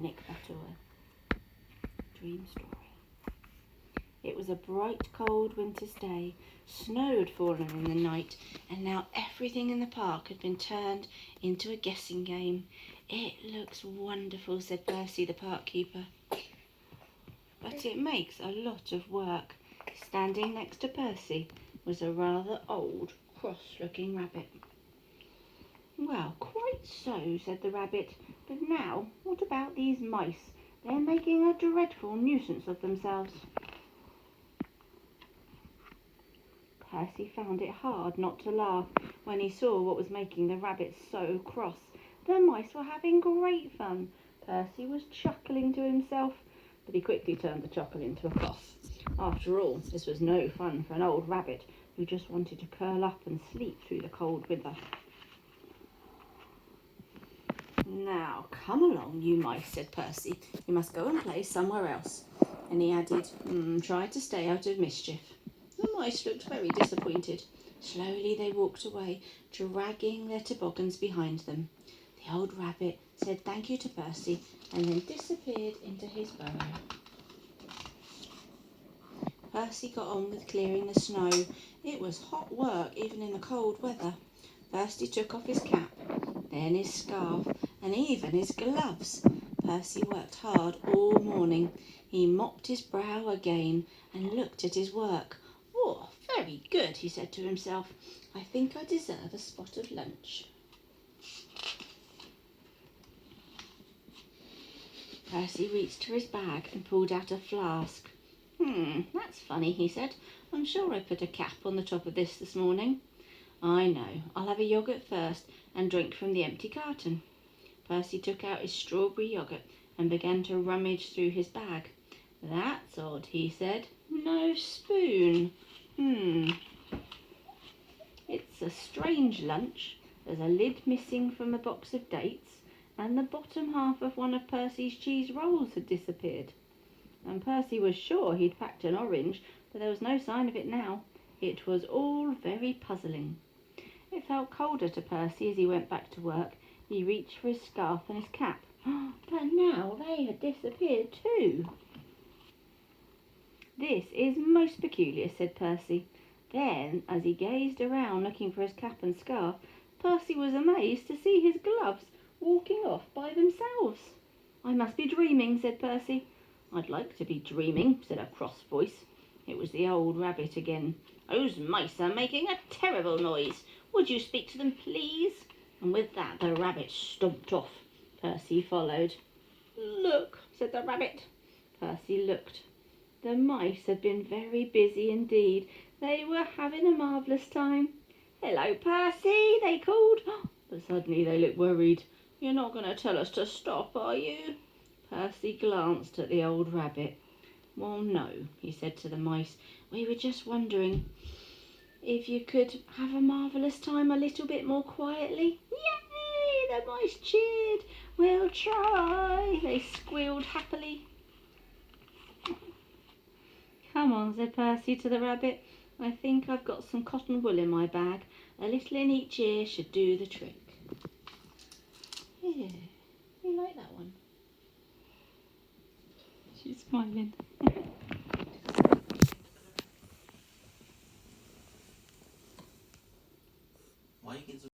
Nick Butterworth. Dream Story. It was a bright, cold winter's day. Snow had fallen in the night, and now everything in the park had been turned into a guessing game. It looks wonderful, said Percy, the park keeper. But it makes a lot of work. Standing next to Percy was a rather old, cross-looking rabbit. Well, quite so, said the rabbit. But now, what about these mice? They're making a dreadful nuisance of themselves. Percy found it hard not to laugh when he saw what was making the rabbit so cross. The mice were having great fun. Percy was chuckling to himself, but he quickly turned the chuckle into a cough. After all, this was no fun for an old rabbit who just wanted to curl up and sleep through the cold winter. Now, come along, you mice, said Percy. You must go and play somewhere else. And he added, try to stay out of mischief. The mice looked very disappointed. Slowly they walked away, dragging their toboggans behind them. The old rabbit said thank you to Percy and then disappeared into his burrow. Percy got on with clearing the snow. It was hot work, even in the cold weather. First he took off his cap, then his scarf, and even his gloves. Percy worked hard all morning. He mopped his brow again and looked at his work. Oh, very good, he said to himself. I think I deserve a spot of lunch. Percy reached for his bag and pulled out a flask. That's funny, he said. I'm sure I put a cap on the top of this morning. I know. I'll have a yoghurt first and drink from the empty carton. Percy took out his strawberry yoghurt and began to rummage through his bag. That's odd, he said. No spoon. It's a strange lunch. There's a lid missing from a box of dates, and the bottom half of one of Percy's cheese rolls had disappeared. And Percy was sure he'd packed an orange, but there was no sign of it now. It was all very puzzling. It felt colder to Percy as he went back to work. He reached for his scarf and his cap. But now they had disappeared too. This is most peculiar, said Percy. Then, as he gazed around looking for his cap and scarf, Percy was amazed to see his gloves walking off by themselves. I must be dreaming, said Percy. I'd like to be dreaming, said a cross voice. It was the old rabbit again. Those mice are making a terrible noise. Would you speak to them, please? And with that, the rabbit stomped off. Percy followed. Look, said the rabbit. Percy looked. The mice had been very busy indeed. They were having a marvellous time. Hello, Percy, they called. But suddenly they looked worried. You're not going to tell us to stop, are you? Percy glanced at the old rabbit. Well, no, he said to the mice. We were just wondering if you could have a marvellous time a little bit more quietly. Yay! The mice cheered. We'll try, they squealed happily. Come on, said Percy to the rabbit. I think I've got some cotton wool in my bag. A little in each ear should do the trick. Yeah, you like that one? She's smiling. Why you get so